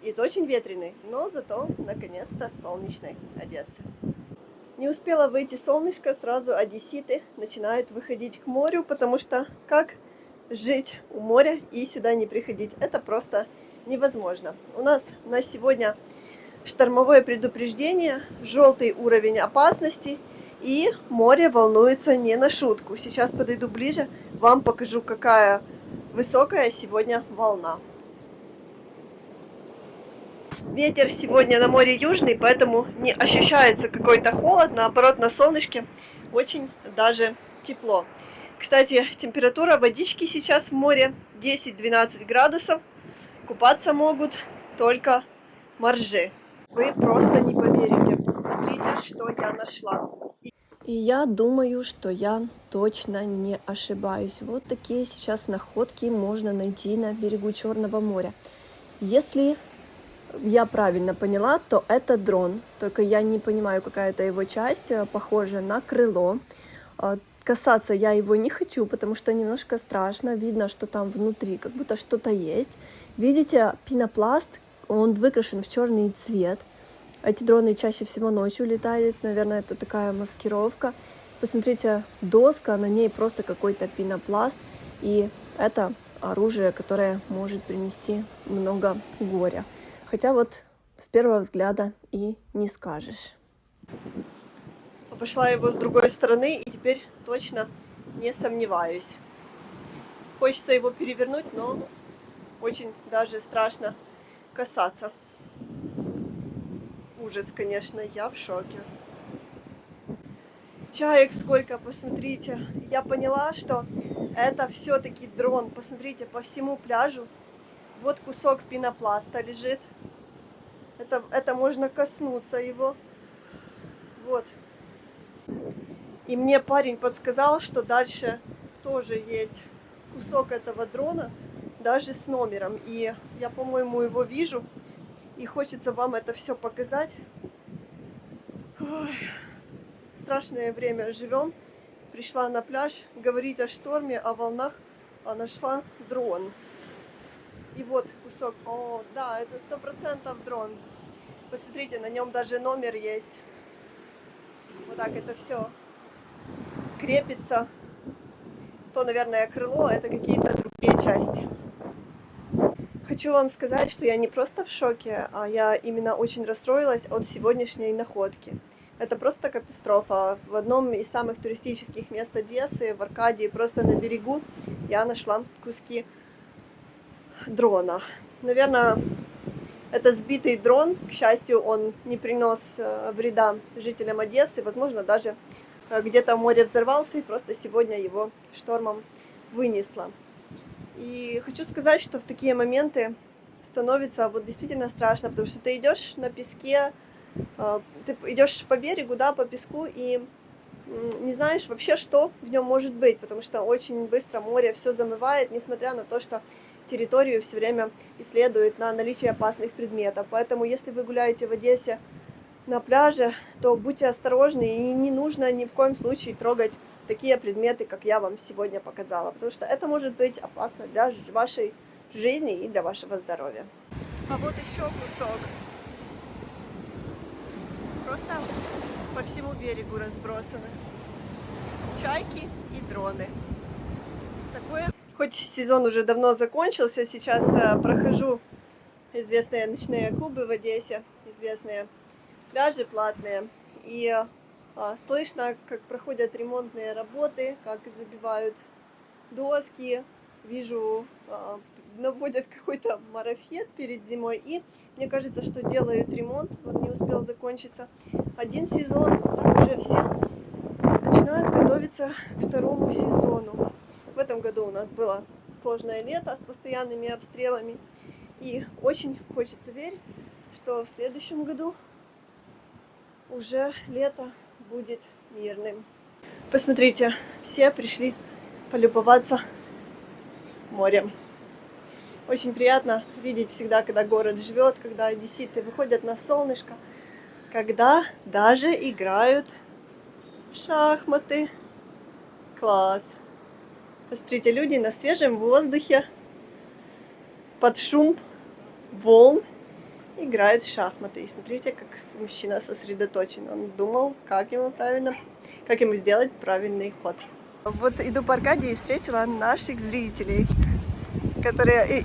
из очень ветреной, но зато наконец-то солнечной Одессы. Не успела выйти солнышко, сразу одесситы начинают выходить к морю, потому что как жить у моря и сюда не приходить? Это просто невозможно. У нас на сегодня штормовое предупреждение, желтый уровень опасности, и море волнуется не на шутку. Сейчас подойду ближе, вам покажу, какая высокая сегодня волна. Ветер сегодня на море южный, поэтому не ощущается какой-то холод, наоборот, на солнышке очень даже тепло. Кстати, температура водички сейчас в море 10-12 градусов. Купаться могут только моржи. Вы просто не поверите. Посмотрите, что я нашла. И я думаю, что я точно не ошибаюсь. Вот такие сейчас находки можно найти на берегу Черного моря. Если я правильно поняла, то это дрон. Только я не понимаю, какая это его часть, похожа на крыло. Касаться я его не хочу, потому что немножко страшно. Видно, что там внутри как будто что-то есть. Видите, пенопласт, он выкрашен в черный цвет. Эти дроны чаще всего ночью летают. Наверное, это такая маскировка. Посмотрите, доска, на ней просто какой-то пенопласт. И это оружие, которое может принести много горя. Хотя вот с первого взгляда и не скажешь. Обошла его с другой стороны и теперь точно не сомневаюсь. Хочется его перевернуть, но очень даже страшно касаться. Ужас, конечно, я в шоке. Чаек сколько, посмотрите. Я поняла, что это все-таки дрон. Посмотрите, по всему пляжу. Вот кусок пенопласта лежит. Это можно коснуться его. Вот. И мне парень подсказал, что дальше тоже есть кусок этого дрона, даже с номером. И я, по-моему, его вижу. И хочется вам это все показать. Ой, страшное время живем. Пришла на пляж говорить о шторме, о волнах, а нашла дрон. И вот кусок. О, да, это 100% дрон. Посмотрите, на нем даже номер есть. Вот так это все крепится. То, наверное, крыло, это какие-то другие части. Хочу вам сказать, что я не просто в шоке, а я именно очень расстроилась от сегодняшней находки. Это просто катастрофа. В одном из самых туристических мест Одессы, в Аркадии, просто на берегу, я нашла куски дрона. Наверное, это сбитый дрон. К счастью, он не принес вреда жителям Одессы. Возможно, даже где-то в море взорвался, и просто сегодня его штормом вынесло. И хочу сказать, что в такие моменты становится вот действительно страшно, потому что ты идешь на песке, ты идешь по берегу, да, по песку, и не знаешь вообще, что в нем может быть, потому что очень быстро море все замывает, несмотря на то, что территорию все время исследует на наличие опасных предметов. Поэтому, если вы гуляете в Одессе на пляже, то будьте осторожны, и не нужно ни в коем случае трогать такие предметы, как я вам сегодня показала, потому что это может быть опасно для вашей жизни и для вашего здоровья. А вот еще кусок. Просто по всему берегу разбросаны чайки и дроны. Такое. Хоть сезон уже давно закончился, сейчас прохожу известные ночные клубы в Одессе, известные пляжи платные, и слышно, как проходят ремонтные работы, как забивают доски, вижу, наводят какой-то марафет перед зимой, и мне кажется, что делают ремонт, вот не успел закончиться один сезон, уже все начинают готовиться к второму сезону. В этом году у нас было сложное лето с постоянными обстрелами, и очень хочется верить, что в следующем году уже лето будет мирным. Посмотрите, все пришли полюбоваться морем. Очень приятно видеть всегда, когда город живет, когда одесситы выходят на солнышко, когда даже играют в шахматы. Класс! Посмотрите, люди на свежем воздухе, под шум волн, играет в шахматы. И смотрите, как мужчина сосредоточен. Он думал, как ему сделать правильный ход. Вот иду по Аркадии и встретила наших зрителей,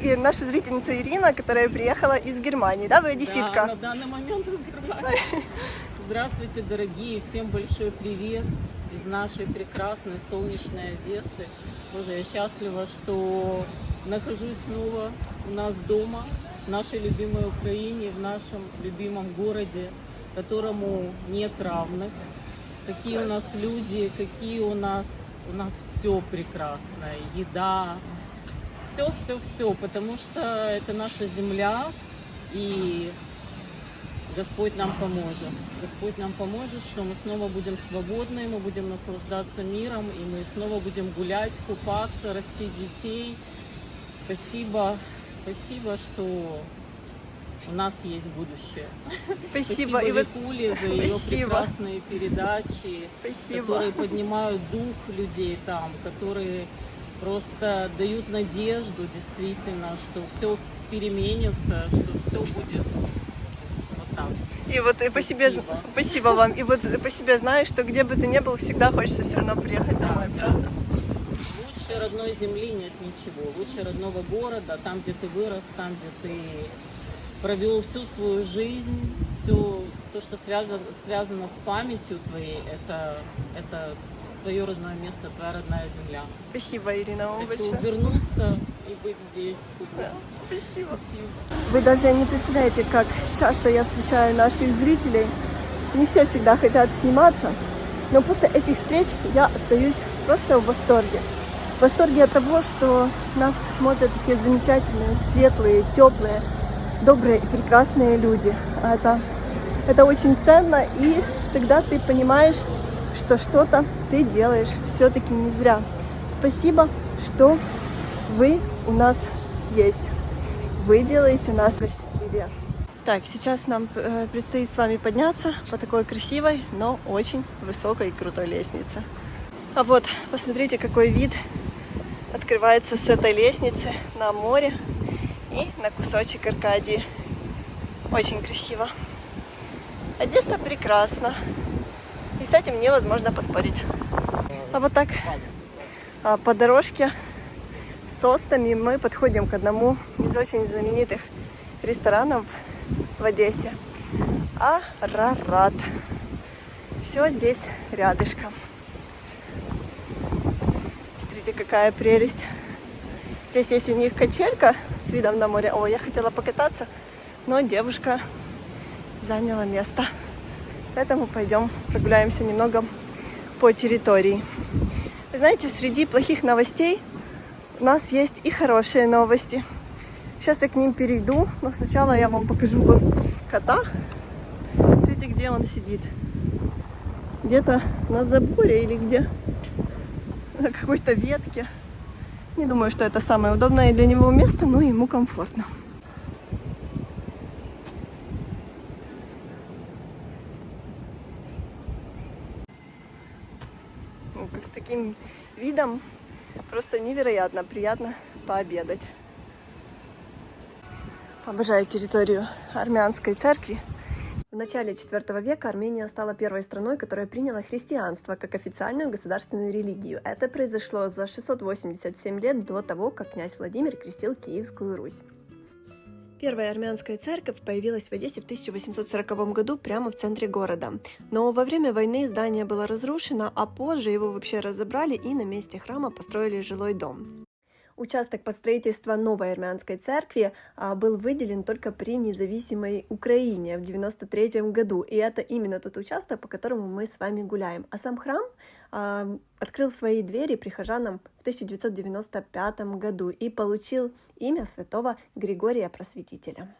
и наша зрительница Ирина, которая приехала из Германии, да, вы одесситка? Да, на данный момент из Германии. Здравствуйте, дорогие, всем большой привет из нашей прекрасной солнечной Одессы. Боже, я счастлива, что нахожусь снова у нас дома, в нашей любимой Украине, в нашем любимом городе, которому нет равных. Какие у нас люди, какие у нас все прекрасное, еда, все, потому что это наша земля, и Господь нам поможет. Господь нам поможет, что мы снова будем свободны, мы будем наслаждаться миром, и мы снова будем гулять, купаться, растить детей. Спасибо, что у нас есть будущее. Спасибо Викуле за ее Спасибо. прекрасные передачи, Спасибо. которые поднимают дух людей там, которые просто дают надежду действительно, что все переменится, что все будет вот так. И вот и спасибо вам. И вот по себе знаю, что где бы ты ни был, всегда хочется все равно приехать домой, правда? Лучше родной земли нет ничего. Лучше родного города, там, где ты вырос, там, где ты провел всю свою жизнь, все то, что связано с памятью твоей, это твое родное место, твоя родная земля. Спасибо, Ирина, вам Хочу большое. вернуться и быть здесь. Да, спасибо. Спасибо. Вы даже не представляете, как часто я встречаю наших зрителей. Не все всегда хотят сниматься, но после этих встреч я остаюсь просто в восторге. В восторге от того, что нас смотрят такие замечательные, светлые, теплые, добрые и прекрасные люди. Это очень ценно, и тогда ты понимаешь, что что-то ты делаешь все-таки не зря. Спасибо, что вы у нас есть. Вы делаете нас счастливее. Так, сейчас нам предстоит с вами подняться по такой красивой, но очень высокой и крутой лестнице. А вот, посмотрите, какой вид открывается с этой лестницы на море и на кусочек Аркадии. Очень красиво. Одесса прекрасна. И с этим невозможно поспорить. А вот так по дорожке с остами мы подходим к одному из очень знаменитых ресторанов в Одессе. Арарат. Все здесь рядышком. Смотрите, какая прелесть. Здесь есть у них качелька с видом на море. О, я хотела покататься, но девушка заняла место. Поэтому пойдем прогуляемся немного по территории. Вы знаете, среди плохих новостей у нас есть и хорошие новости. Сейчас я к ним перейду, но сначала я вам покажу кота. Смотрите, где он сидит. Где-то на заборе или где? На какой-то ветке. Не думаю, что это самое удобное для него место, но ему комфортно. С таким видом просто невероятно приятно пообедать. Обожаю территорию армянской церкви. В начале IV века Армения стала первой страной, которая приняла христианство как официальную государственную религию. Это произошло за 687 лет до того, как князь Владимир крестил Киевскую Русь. Первая армянская церковь появилась в Одессе в 1840 году прямо в центре города. Но во время войны здание было разрушено, а позже его вообще разобрали и на месте храма построили жилой дом. Участок под строительство новой армянской церкви был выделен только при независимой Украине в 1993 году. И это именно тот участок, по которому мы с вами гуляем. А сам храм открыл свои двери прихожанам в 1995 году и получил имя святого Григория Просветителя.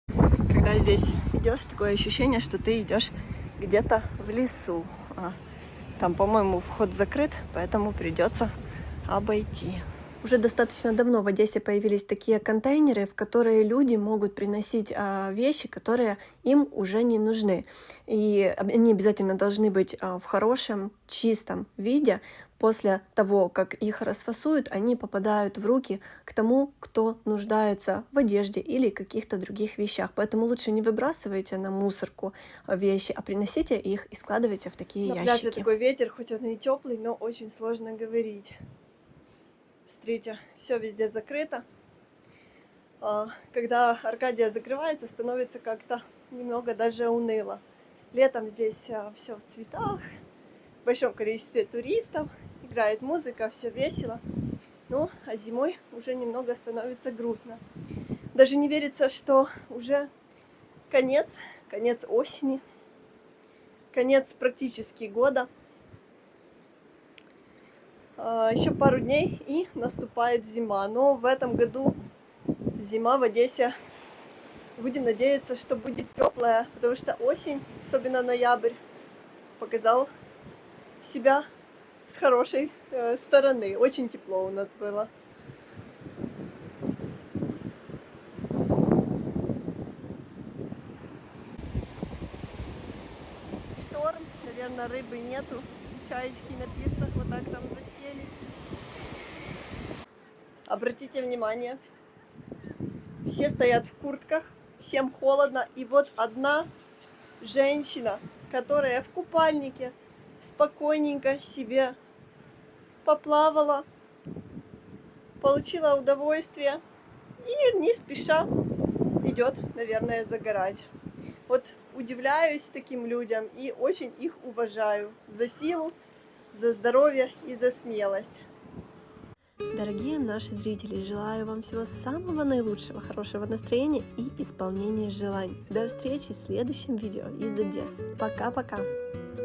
Когда здесь идешь, такое ощущение, что ты идешь где-то в лесу. Там, по-моему, вход закрыт, поэтому придется обойти. Уже достаточно давно в Одессе появились такие контейнеры, в которые люди могут приносить вещи, которые им уже не нужны. И они обязательно должны быть в хорошем, чистом виде. После того, как их расфасуют, они попадают в руки к тому, кто нуждается в одежде или каких-то других вещах. Поэтому лучше не выбрасывайте на мусорку вещи, а приносите их и складывайте в такие ящики. На пляже такой ветер, хоть он и теплый, но очень сложно говорить. Смотрите, все везде закрыто. Когда Аркадия закрывается, становится как-то немного даже уныло. Летом здесь все в цветах, в большом количестве туристов, играет музыка, все весело. Ну, а зимой уже немного становится грустно. Даже не верится, что уже конец осени, конец практически года. Еще пару дней и наступает зима. Но в этом году зима в Одессе, будем надеяться, что будет теплая, потому что осень, особенно ноябрь, показал себя с хорошей стороны. Очень тепло у нас было. Шторм, наверное, рыбы нету. Чаечки на пирсах вот так там засели. Обратите внимание, все стоят в куртках, всем холодно. И вот одна женщина, которая в купальнике спокойненько себе поплавала, получила удовольствие и не спеша идет, наверное, загорать. Вот удивляюсь таким людям и очень их уважаю за силу, за здоровье и за смелость. Дорогие наши зрители, желаю вам всего самого наилучшего, хорошего настроения и исполнения желаний. До встречи в следующем видео из Одессы. Пока-пока!